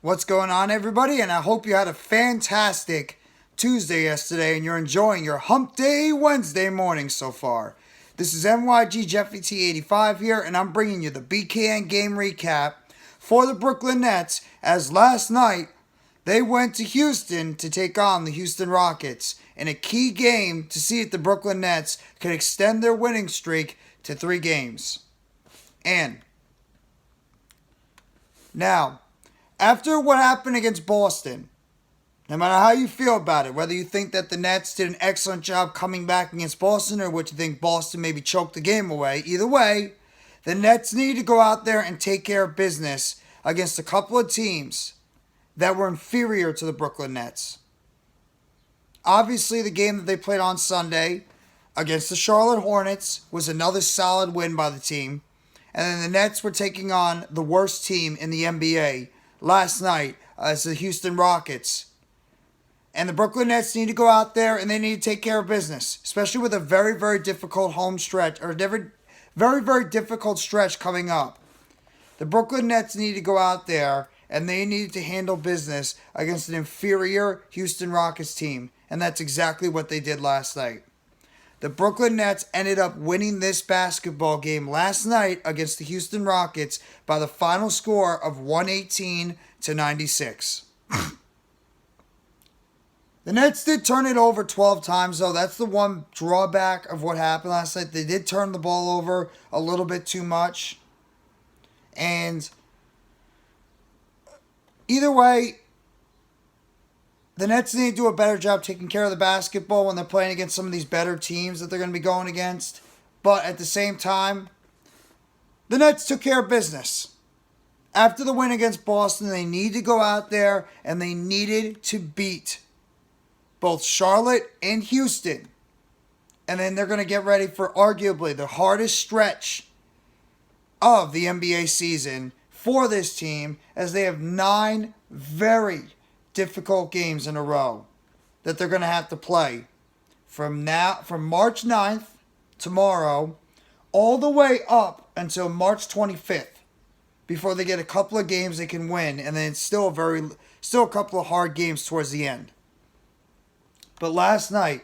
What's going on, everybody? And I hope you had a fantastic Tuesday yesterday and you're enjoying your Hump Day Wednesday morning so far. This is NYG Jeffy T85 here, and I'm bringing you the BKN Game Recap for the Brooklyn Nets, as last night they went to Houston to take on the Houston Rockets in a key game to see if the Brooklyn Nets could extend their winning streak to 3 games. And now, after what happened against Boston, no matter how you feel about it, whether you think that the Nets did an excellent job coming back against Boston or what you think Boston maybe choked the game away, either way, the Nets need to go out there and take care of business against a couple of teams that were inferior to the Brooklyn Nets. Obviously, the game that they played on Sunday against the Charlotte Hornets was another solid win by the team. And then the Nets were taking on the worst team in the NBA last night as the Houston Rockets. And the Brooklyn Nets need to go out there and they need to take care of business, especially with a very, very difficult home stretch, or very, very difficult stretch coming up. The Brooklyn Nets need to go out there and they need to handle business against an inferior Houston Rockets team. And that's exactly what they did last night. The Brooklyn Nets ended up winning this basketball game last night against the Houston Rockets by the final score of 118-96. The Nets did turn it over 12 times, though. That's the one drawback of what happened last night. They did turn the ball over a little bit too much. And either way, the Nets need to do a better job taking care of the basketball when they're playing against some of these better teams that they're going to be going against. But at the same time, the Nets took care of business. After the win against Boston, they need to go out there and they needed to beat both Charlotte and Houston. And then they're going to get ready for arguably the hardest stretch of the NBA season for this team, as they have 9 very difficult games in a row that they're going to have to play from March 9th, tomorrow, all the way up until March 25th before they get a couple of games they can win, and then still a couple of hard games towards the end. But last night,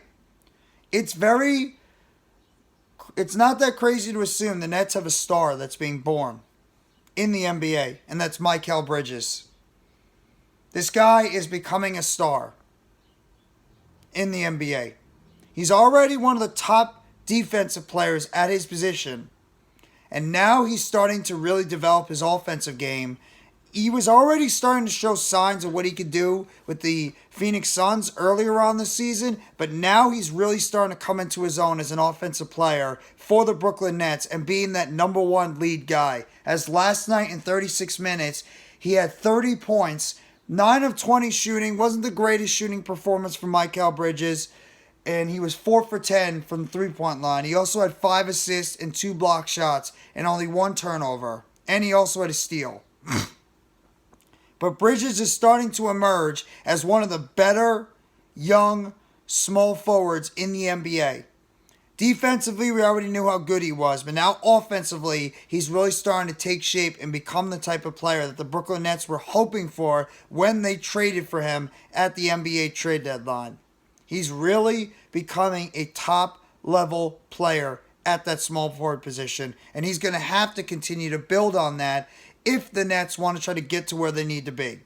it's not that crazy to assume the Nets have a star that's being born in the NBA, and that's Mikal Bridges. This guy is becoming a star in the NBA. He's already one of the top defensive players at his position. And now he's starting to really develop his offensive game. He was already starting to show signs of what he could do with the Phoenix Suns earlier on this season. But now he's really starting to come into his own as an offensive player for the Brooklyn Nets and being that number 1 lead guy. As last night in 36 minutes, he had 30 points. 9 of 20 shooting. Wasn't the greatest shooting performance from Mikal Bridges. And he was 4 for 10 from the three-point line. He also had 5 assists and 2 block shots and only 1 turnover. And he also had a steal. But Bridges is starting to emerge as one of the better young small forwards in the NBA. Defensively, we already knew how good he was, but now offensively, he's really starting to take shape and become the type of player that the Brooklyn Nets were hoping for when they traded for him at the NBA trade deadline. He's really becoming a top-level player at that small forward position, and he's going to have to continue to build on that if the Nets want to try to get to where they need to be.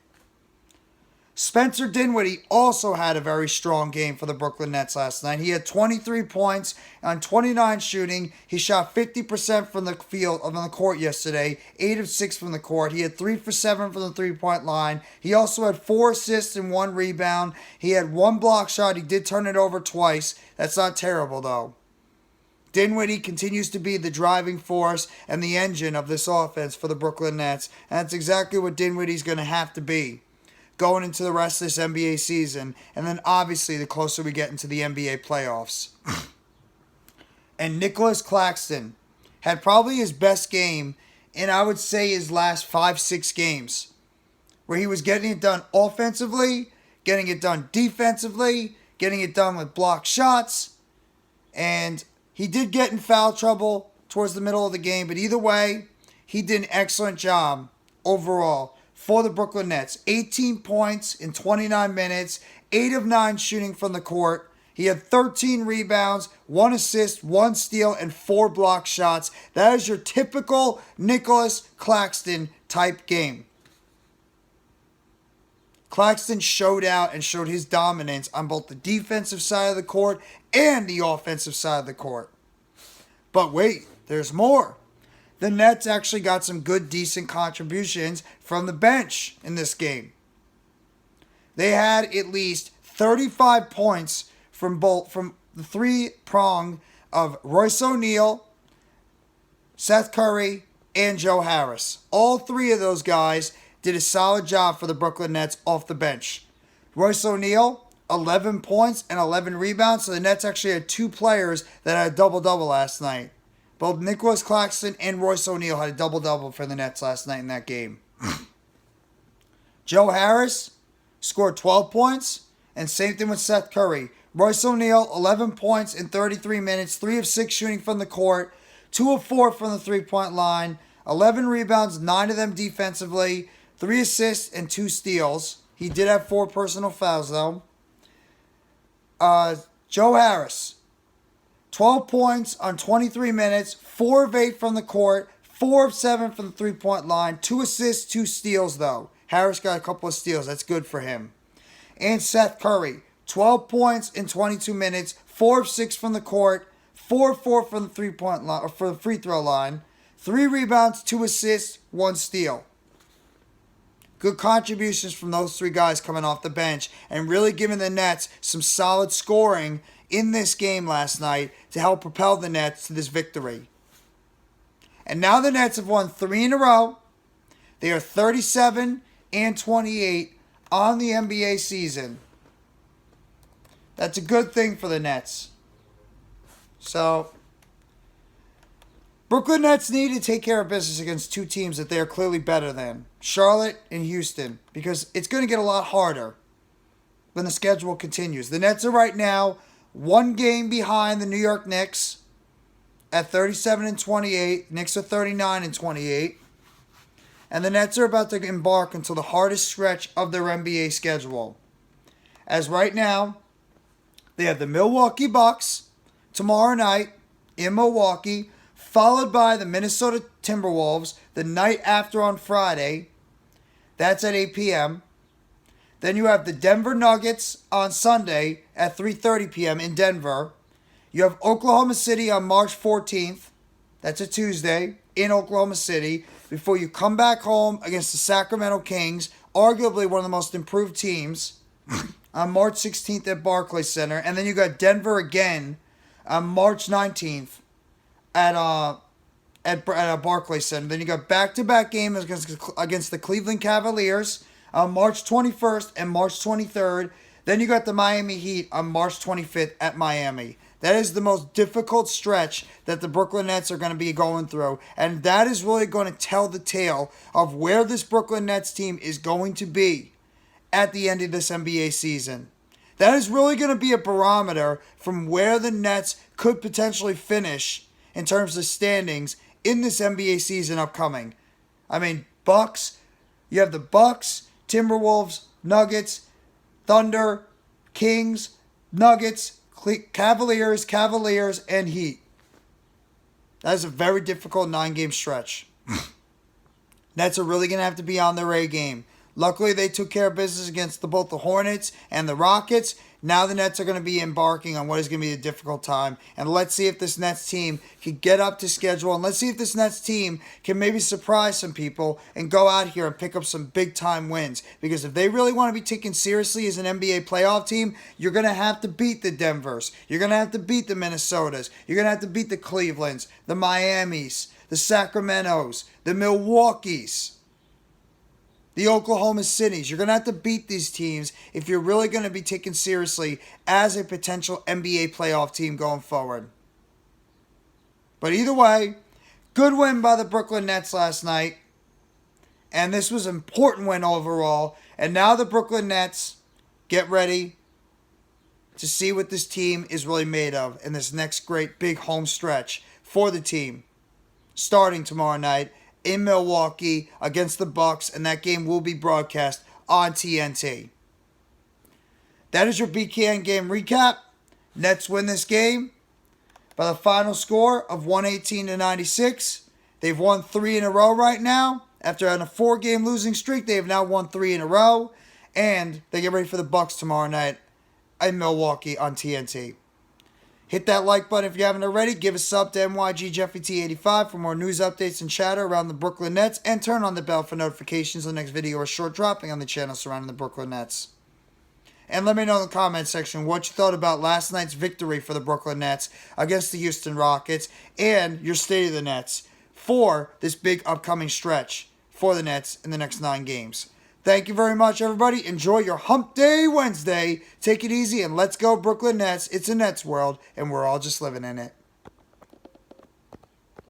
Spencer Dinwiddie also had a very strong game for the Brooklyn Nets last night. He had 23 points on 29 shooting. He shot 50% from the field on the court yesterday, 8 of 6 from the court. He had 3 for 7 from the three-point line. He also had 4 assists and 1 rebound. He had 1 block shot. He did turn it over twice. That's not terrible, though. Dinwiddie continues to be the driving force and the engine of this offense for the Brooklyn Nets, and that's exactly what Dinwiddie's going to have to be going into the rest of this NBA season, and then obviously the closer we get into the NBA playoffs. And Nicolas Claxton had probably his best game in, I would say, his last 5-6 games, where he was getting it done offensively, getting it done defensively, getting it done with block shots, and he did get in foul trouble towards the middle of the game, but either way, he did an excellent job overall for the Brooklyn Nets. 18 points in 29 minutes, 8 of 9 shooting from the court. He had 13 rebounds, 1 assist, 1 steal, and 4 block shots. That is your typical Nicolas Claxton type game. Claxton showed out and showed his dominance on both the defensive side of the court and the offensive side of the court. But wait, there's more. The Nets actually got some good, decent contributions from the bench in this game. They had at least 35 points from the three-prong of Royce O'Neal, Seth Curry, and Joe Harris. All three of those guys did a solid job for the Brooklyn Nets off the bench. Royce O'Neal, 11 points and 11 rebounds. So the Nets actually had 2 players that had a double-double last night. Both Nicolas Claxton and Royce O'Neal had a double-double for the Nets last night in that game. Joe Harris scored 12 points, and same thing with Seth Curry. Royce O'Neal, 11 points in 33 minutes, 3 of 6 shooting from the court, 2 of 4 from the three-point line, 11 rebounds, 9 of them defensively, 3 assists, and 2 steals. He did have 4 personal fouls, though. Joe Harris, 12 points on 23 minutes, 4 of 8 from the court, 4 of 7 from the three-point line, 2 assists, 2 steals, though. Harris got a couple of steals. That's good for him. And Seth Curry, 12 points in 22 minutes, 4 of 6 from the court, 4 of 4 from the three-point line or for the free throw line, 3 rebounds, 2 assists, 1 steal. Good contributions from those 3 guys coming off the bench and really giving the Nets some solid scoring in this game last night to help propel the Nets to this victory. And now the Nets have won 3 in a row. They are 37-28 on the NBA season. That's a good thing for the Nets. So, Brooklyn Nets need to take care of business against 2 teams that they are clearly better than. Charlotte and Houston. Because it's going to get a lot harder when the schedule continues. The Nets are right now 1 game behind the New York Knicks at 37-28. Knicks are 39-28. And the Nets are about to embark into the hardest stretch of their NBA schedule. As right now, they have the Milwaukee Bucks tomorrow night in Milwaukee, followed by the Minnesota Timberwolves the night after on Friday. That's at 8 p.m. Then you have the Denver Nuggets on Sunday at 3:30 p.m. in Denver. You have Oklahoma City on March 14th. That's a Tuesday in Oklahoma City before you come back home against the Sacramento Kings, arguably one of the most improved teams, on March 16th at Barclays Center. And then you got Denver again on March 19th at Barclays Center. Then you got back-to-back games against the Cleveland Cavaliers on March 21st and March 23rd. Then you got the Miami Heat on March 25th at Miami. That is the most difficult stretch that the Brooklyn Nets are going to be going through. And that is really going to tell the tale of where this Brooklyn Nets team is going to be at the end of this NBA season. That is really going to be a barometer from where the Nets could potentially finish in terms of standings in this NBA season upcoming. I mean, Bucks, you have the Bucks, Timberwolves, Nuggets, Thunder, Kings, Nuggets, Cavaliers, and Heat. That is a very difficult 9-game stretch. Nets are really going to have to be on their A game. Luckily, they took care of business against both the Hornets and the Rockets. Now the Nets are going to be embarking on what is going to be a difficult time. And let's see if this Nets team can get up to schedule. And let's see if this Nets team can maybe surprise some people and go out here and pick up some big-time wins. Because if they really want to be taken seriously as an NBA playoff team, you're going to have to beat the Denvers. You're going to have to beat the Minnesotas. You're going to have to beat the Clevelands, the Miamis, the Sacramentos, the Milwaukees, the Oklahoma Cities. You're going to have to beat these teams if you're really going to be taken seriously as a potential NBA playoff team going forward. But either way, good win by the Brooklyn Nets last night. And this was an important win overall. And now the Brooklyn Nets get ready to see what this team is really made of in this next great big home stretch for the team, starting tomorrow night in Milwaukee against the Bucks, and that game will be broadcast on TNT. That is your BKN game recap. Nets win this game by the final score of 118-96. They've won 3 in a row right now. After having a 4-game losing streak, they have now won 3 in a row. And they get ready for the Bucks tomorrow night in Milwaukee on TNT. Hit that like button if you haven't already. Give a sub to NYGJeffyT85 for more news updates and chatter around the Brooklyn Nets. And turn on the bell for notifications of the next video or short dropping on the channel surrounding the Brooklyn Nets. And let me know in the comment section what you thought about last night's victory for the Brooklyn Nets against the Houston Rockets and your state of the Nets for this big upcoming stretch for the Nets in the next 9 games. Thank you very much, everybody. Enjoy your Hump Day Wednesday. Take it easy and let's go, Brooklyn Nets. It's a Nets world, and we're all just living in it.